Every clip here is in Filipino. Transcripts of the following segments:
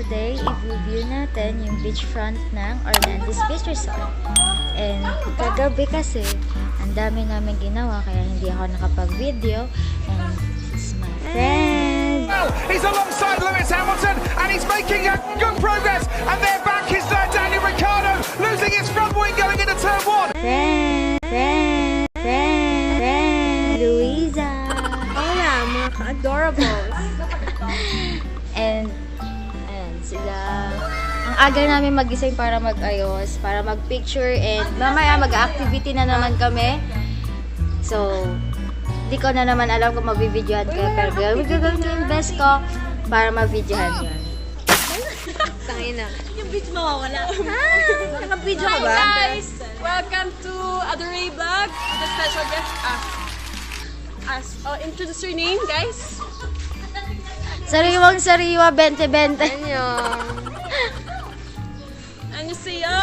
today, i-review natin yung beachfront ng Orlando's Beach Resort. And kagabi kasi, ang dami namin ginawa kaya hindi ako nakapag-video. And this is my friend. He's alongside Lewis Hamilton and he's making a good progress. And their back is Daniel Ricciardo losing his front wing going into turn one. Friend, Louisa. Hola, mga ka-adorables. And ayan sila. Ang aga namin magising para mag-ayos, para mag-picture, and mamaya mag-activity na naman kami. So, di ko na naman alam kung mag-videohan kayo, pero gagawin ko yung best ko para ma-videohan yun. Tangina. Yung beach mawawala. Naka-video ka Hi ba? guys! Welcome to Adoray Vlog. The special guest introduce your name, guys. Sariwang-sariwa, 20-20. Annyeonghaseyo.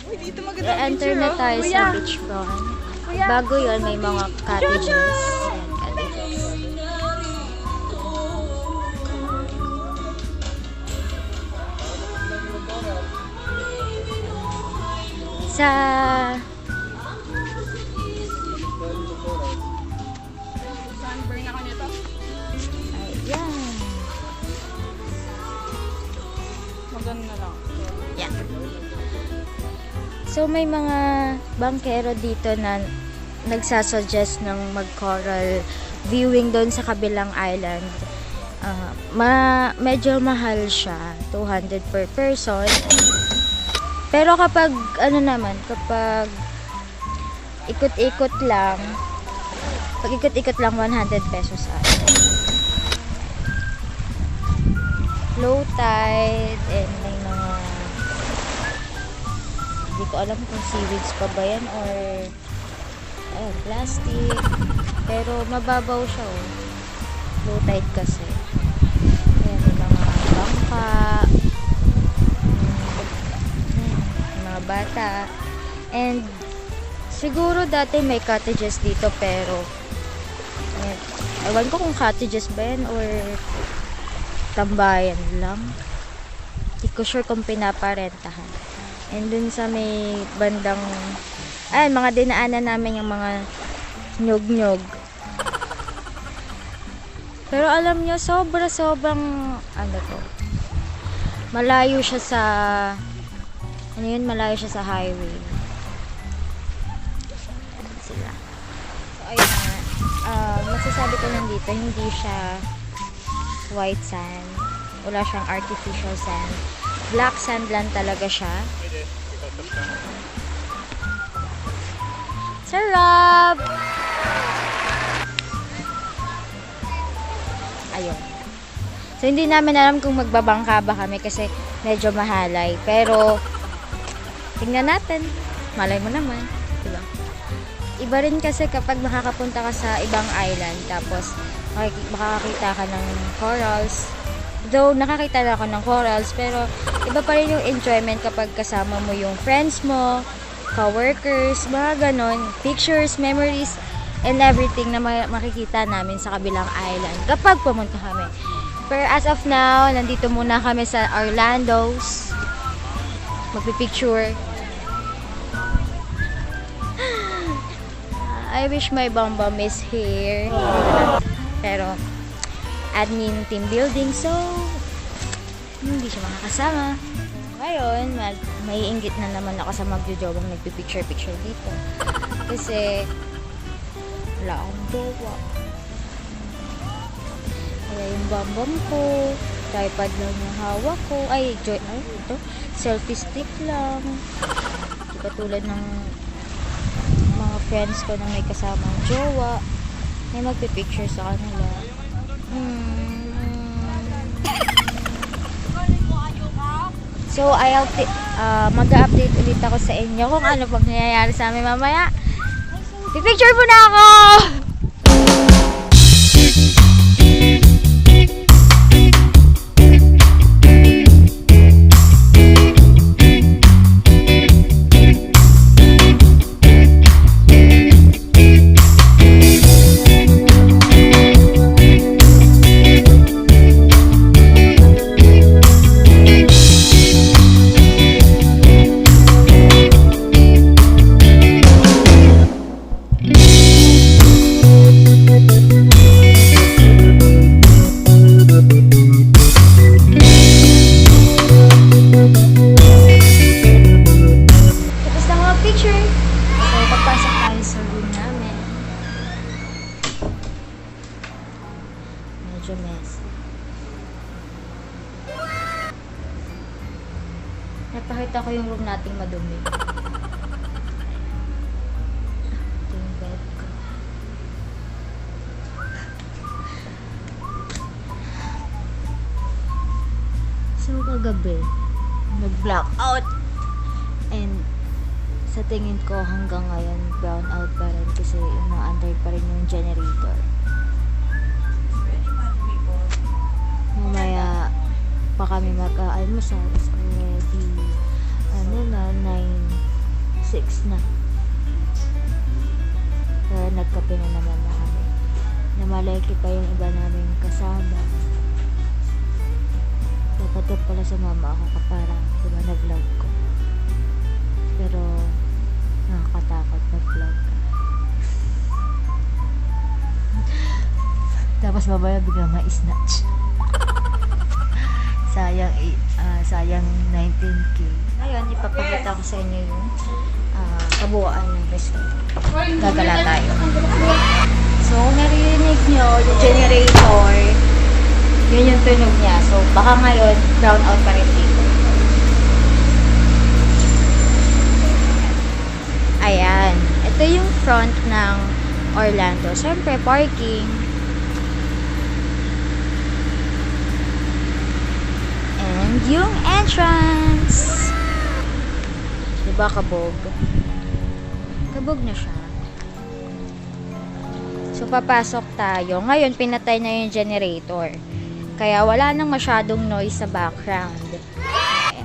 Uy, dito maganda ang I-enter picture, na oh. tayo Kuya. sa beachfront. Bago yun, may mga cottages. Ayan, cottages. Sa Sunburn ako nito. ayan. Maganda lang. Yeah. So may mga bangkero dito na nagsasuggest ng mag-coral viewing doon sa kabilang island. Medyo mahal siya, 200 per person. Pero kapag kapag ikot-ikot lang, 100 pesos ata. Low tide and may mga hindi ko alam kung seaweeds pa ba yan or plastic, pero mababaw siya low tide kasi. Ayan, may mga bangka, mga bata, and siguro dati may cottages dito, pero ewan ko kung cottages ba yan or tambayan lang. Hindi ko sure kung pinaparentahan. And dun sa may bandang mga dinaanan namin yung mga nyog-nyog. Pero alam nyo, sobrang malayo siya sa malayo siya sa highway. Ayan sila. So ayun nga, masasabi ko lang dito, hindi siya white sand. Wala siyang artificial sand. Black sand lang talaga siya. Sarap! Ayun. So, hindi namin alam kung magbabangka ba kami kasi medyo mahalay. Pero, tingnan natin. Malay mo naman. Diba? Iba rin kasi kapag makakapunta ka sa ibang island, tapos makakakita ka ng corals. Though, nakakita na ako ng corals, pero iba pa rin yung enjoyment kapag kasama mo yung friends mo, ka-workers, mga ganon, pictures, memories, and everything na makikita namin sa kabilang island kapag pumunta kami. Pero as of now, nandito muna kami sa Orlando's. Magpipicture. I wish my Bambam is here. Pero, admin team building, so hindi siya makakasama. Ngayon, may inggit na naman ako sa magjojobang nagpipicture-picture dito. Kasi, wala akong jowa. Kaya yung bambam ko, tripod lang yung hawak ko. Ito, selfie stick lang. Hindi katulad ng mga friends ko na may kasamang jowa. May magpipicture sa kanila. So, mag-update ulit ako sa inyo kung ano pang nangyayari sa amin mamaya. Pipicture mo na ako! Napakita ko yung room nating madumi. Ito yung bed ko. So, kagabi, nag-black out. And, sa tingin ko hanggang ngayon, brown out pa rin kasi umaandar pa rin yung generator. Mamaya pa kami mag-almusal. It's already, 9:06 na. Pero nagkape na naman na kami. Namalaki pa yung iba namin kasama. Dapat pala sa mama ako kapara, diba na-vlog ko. Pero, nakakatakot mag-vlog. Tapos babaya bigla ma-snatch. Sayang 19K. Ngayon, ipapakita ko sa inyo yung kabuuan ng resort. Gagala tayo. So, kung narinig nyo, yung generator, yun yung tunog niya. So, baka ngayon, brown out pa rin dito. Ayan. Ito yung front ng Orlando. Siyempre, parking. And yung entrance. Diba kabog? Kabog na siya. So, papasok tayo. Ngayon, pinatay na yung generator. Kaya, wala nang masyadong noise sa background. Ayan.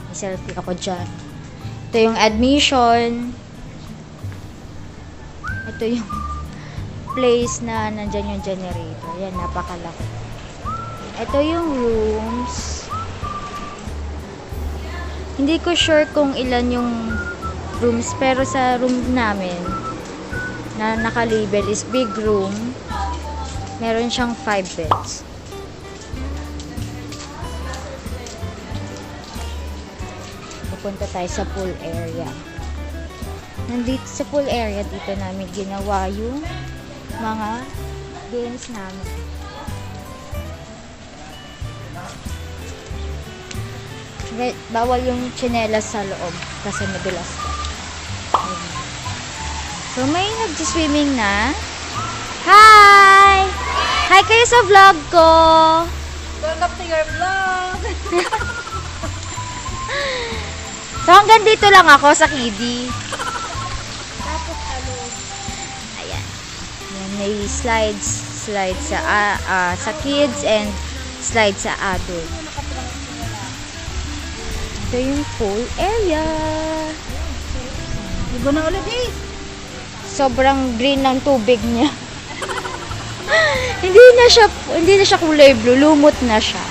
May selfie ako dyan. Ito yung admission. Ito yung place na nandyan yung generator. Yan, napakalaki. Ito yung rooms. Hindi ko sure kung ilan yung rooms, pero sa room namin na nakalabel is big room. Meron siyang 5 beds. Pupunta tayo sa pool area. Nandito sa pool area, dito namin ginawa yung mga games namin. Bawal yung tsinelas sa loob kasi madulas ka. So, may nag-swimming na. Hi! Hi kayo sa vlog ko! Welcome to your vlog! So, hanggang dito lang ako sa kiddie. Tapos, ayan. Ayan, may slides sa kids and slides sa adult. Ito yung pool area. Iba na ulit eh! Sobrang green ng tubig niya. hindi na siya kulay blue, lumot na siya.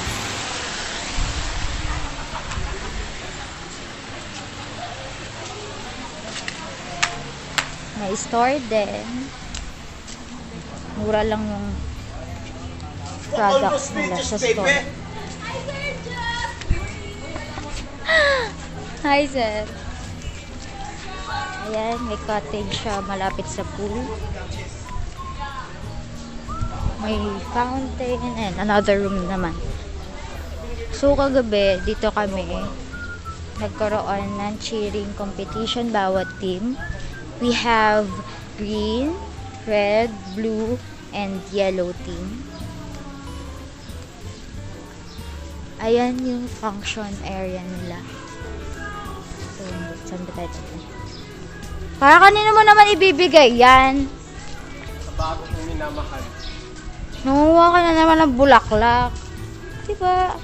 May store din. Mura lang yung products nila sa store. Hi, sir. Ayan, may cottage siya malapit sa pool. May fountain and another room naman. So, kagabi, dito kami nagkaroon ng cheering competition bawat team. We have green, red, blue, and yellow team. Ayan yung function area nila. So, saan ba tayo dito? Para kanino mo naman ibibigay yan? Sa bago kong minamahal. Nanguha ka na naman ng bulaklak. Diba?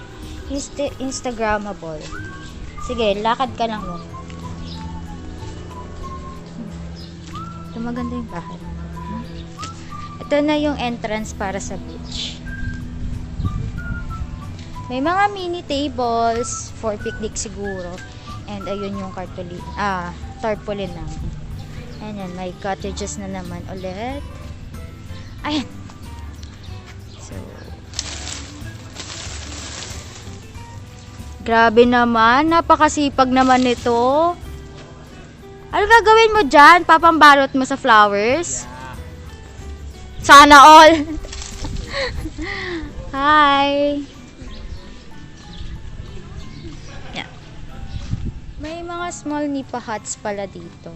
Instagrammable. Sige, lakad ka lang mo. Ito maganda yung bahay. Ito na yung entrance para sa beach. May mga mini tables for picnic siguro. And ayun yung tarpaulin namin. Ayan, may cottages na naman ulit. Ayan. So, grabe naman. Napakasipag naman nito. Ano gagawin mo dyan? Papambalot mo sa flowers? Sana all. Hi. May mga small nipa huts pala dito.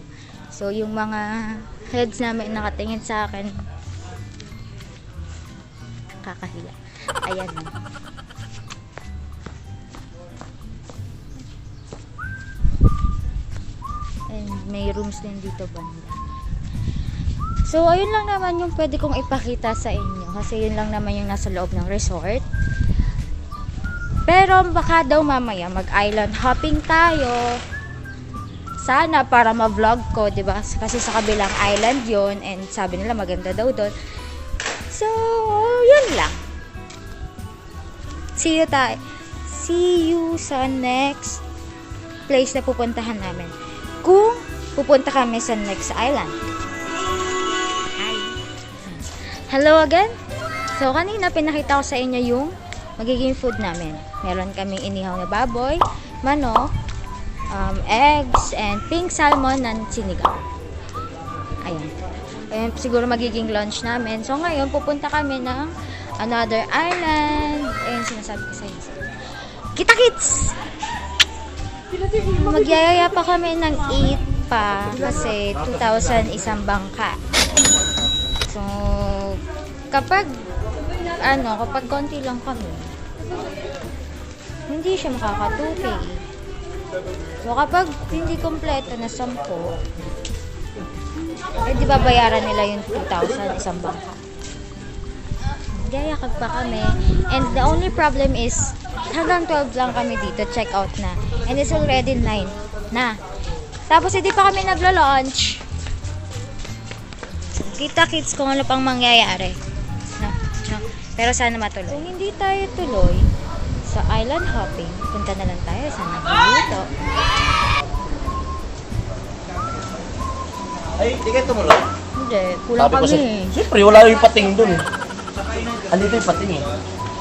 So, yung mga heads namin nakatingin sa akin, kakahiya. Ayan na. And may rooms din dito banda. So, ayun lang naman yung pwede kong ipakita sa inyo. Kasi yun lang naman yung nasa loob ng resort. Pero baka daw mamaya mag-island hopping tayo. Sana para ma-vlog ko, 'di ba? Kasi sa kabilang island 'yon and sabi nila maganda daw doon. So, yun lang. See you sa next place na pupuntahan namin. Kung pupunta kami sa next island. Hi. Hello again. So, kanina pinakita ko sa inyo yung magiging food namin. Meron kaming inihaw na baboy, manok, eggs, and pink salmon na sinigang. Ayan. Ayan siguro magiging lunch namin. So, ngayon, pupunta kami ng another island. Ayan, sinasabi ko sa inyo. Kita-kits! Magyayaya pa kami ng 8 pa kasi 2,000 isang bangka. So, kapag konti lang kami, hindi siya makaka 2K. So, kapag hindi kompleto na 10, di ba bayaran nila yung 2,000 isang bangka? Magyayakag pa kami. And the only problem is, hanggang 12 lang kami dito, check out na. And it's already 9 na. Tapos hindi pa kami naglo-launch. Kita-kits kung ano pang mangyayari. No? Pero sana matuloy. Kung hindi tayo tuloy sa island hopping, punta na lang tayo sa nagluluto. Ay, di kayo tumuloy? Hindi, kulang kami. Siyempre, wala yung pating dun. Andito yung pating eh.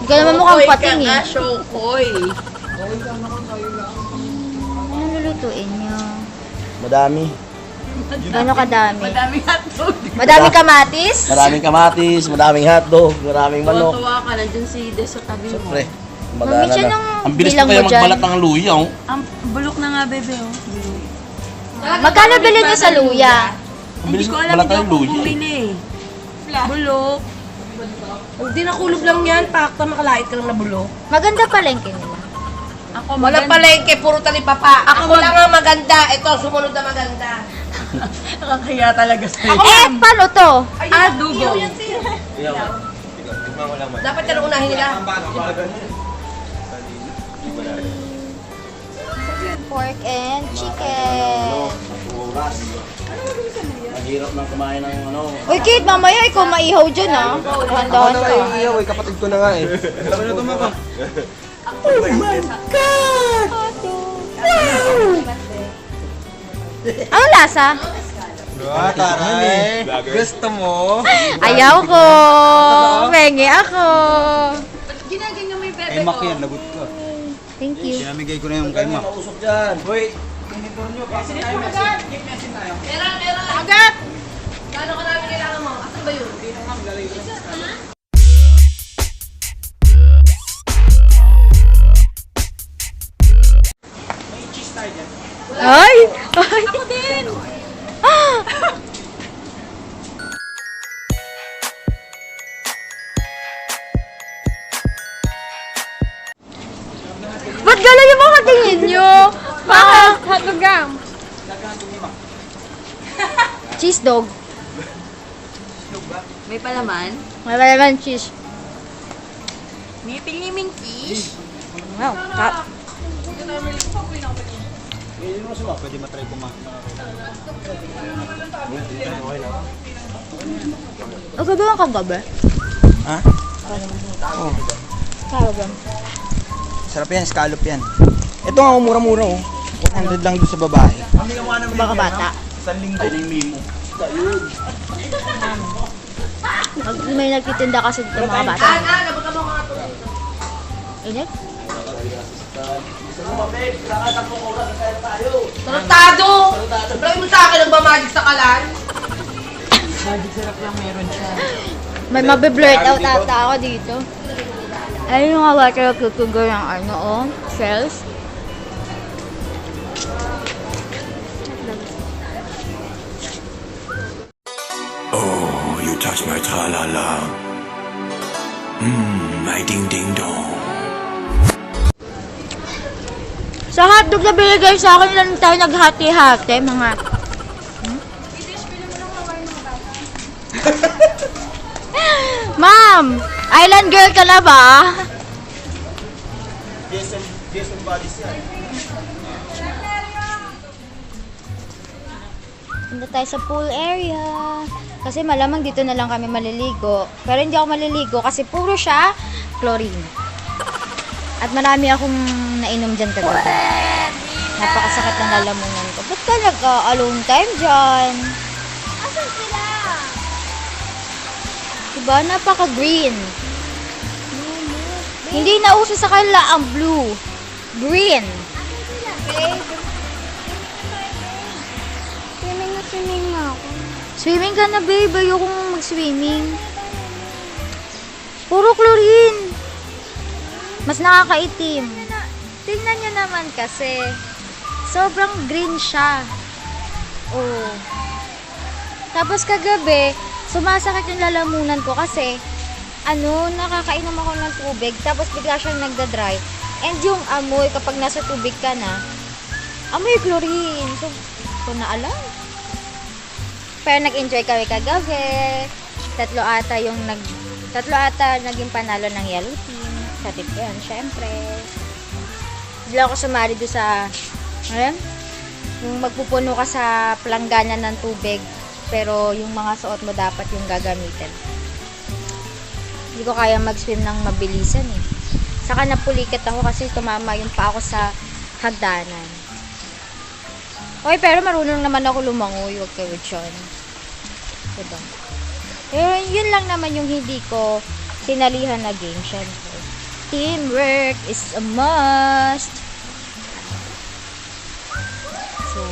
Hindi ka naman mukhang pating eh. Shokoy. Ano lulutuin nyo? Madami. Gano'ng kadami? Madaming hotdog. Madaming kamatis? Maraming kamatis, maraming hotdog, maraming manok. Tuwa ka, nandun si Des sa tabi mo. Siyempre, Mami, siya nang ang bilis bilang pa kaya mo dyan. magbalat ng luya, oh. Ang bulok na nga, bebe, oh. Magkano bilhin nyo sa luya? Ang bilis Hindi ko alam, magbalat hindi ng ako luya. bumili. Bulok. Hindi nakulob lang yan, pakta makalait ka lang na bulok. Maganda palengke nila. Ako Wala palengke, puro talipapa. Ako lang ang maganda. Ito, sumunod na maganda. Nakakaya talaga sa'yo. Paano to? Dugong. Dapat yan ang unahin nila. Pork and chicken. Oras. Mahirap nang kumain ng ano. Uy, Kate, mamaya ikaw maihaw dyan, ah. Dahan-dahan ka. Iyaw eh, kapatid ko na nga eh. Alam mo na tumapa. Ano lasa? Taray. Gusto mo? Ayaw ko. Penge ako. Ginaganyan mo yung bebe Kay Mac yan, lagot ka. Thank you. Sinamigay ko na yung kay Mac. Usok dyan. Hoy! Agad! Gano'n karami kailangan mo? Asan ba yun? Ay! Ay! Ako din! Ah! Ba't gano'n yung mga tingin nyo? Bakit? Hotdog gam. Cheese dog. May palaman. Wala naman cheese. May piliming fish. Wow, tap. Pwede matry ko, Mac. Nagagawa ka gabi? Ha? Oh, Kaya sarap yan, scallop yan. Ito nga, mura-mura oh. 100 lang doon sa babae. Baka bata. Ay, ni Mimo. May nagtitinda kasi dito mga bata. Labot ka mo mga ito. Init? Tarantado! Sabi mo sa akin, nagbamagic sa kalan. May mabe-blurt out ata ako dito. Ayun yung mga water cucumber ng ano, oh, shells. touch my tra-la-la. My ding-ding-dong. Sa hotdog na binigay sa akin lang tayo naghati-hati, mga... Ma'am! Island girl ka na ba? DSM bodies yan. Punta tayo sa pool area. Kasi malamang dito na lang kami maliligo. Pero hindi ako maliligo kasi puro siya chlorine. At marami akong nainom dyan kagabi. Napakasakit ng lalamunan ko. Ba't ka nag-alone time dyan? Asan sila? Diba? Napaka-green. Hindi na uso sa kanila ang blue. Green. Asan sila, babe? Swimming nga ako. Swimming ka na, babe. Ayokong mag-swimming. Puro chlorine. Mas nakakaitim. Tingnan nyo naman kasi. Sobrang green siya. Oh. Tapos kagabi, sumasakit yung lalamunan ko kasi nakakainom ako ng tubig. Tapos bigla siyang nagda-dry. And yung amoy, kapag nasa tubig ka na, amoy chlorine. So, ko na alam. Pero nag-enjoy kami kagabi. Tatlo ata naging panalo ng yellow team. Sa tip ko yan, syempre. Hindi lang ako sumali doon sa, yung magpupuno ka sa planggana ng tubig, pero yung mga suot mo dapat yung gagamitin. Hindi ko kaya mag-swim ng mabilisan eh. Saka napulikat ako kasi tumama yung pa ako sa hagdanan. Okay, pero marunong naman ako lumangoy, huwag kayo dyan. Diba? Pero yun lang naman yung hindi ko sinalihan na game, syempre. Teamwork is a must. So,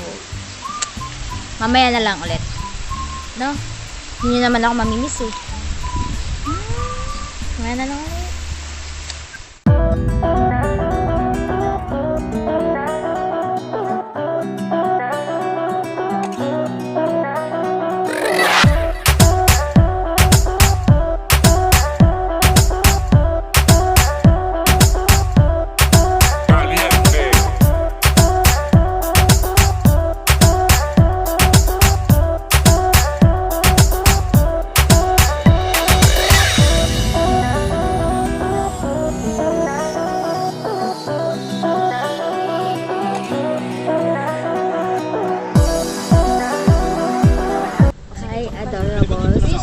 mamaya na lang ulit. No? Hindi nyo naman ako mamimiss eh. Mamaya na lang ulit.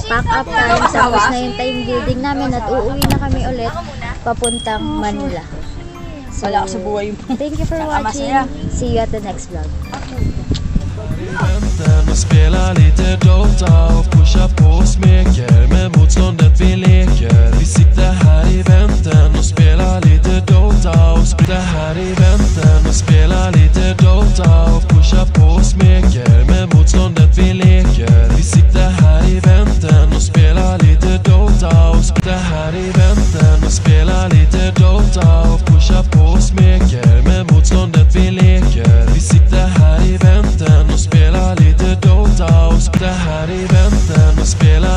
Pack up time. Tapos na yung time building namin at uuwi na kami ulit papuntang Manila. So, Wala ka sa buhay mo. thank you for watching. See you at the next vlog. Och spelar lite Dota och pushar på och smeker med motståndet vi leker. Vi sitter här i väntan och spelar lite Dota och sitter här i väntan och spelar lite Dota och pushar på och smeker med motståndet vi leker. Vi sitter här i väntan och spelar lite Dota och sitter här i väntan och spelar lite Dota och pushar på och smeker med motståndet vi leker. Vi sitter här i väntan och spelar lite Dota och sitter här i väntan och spelar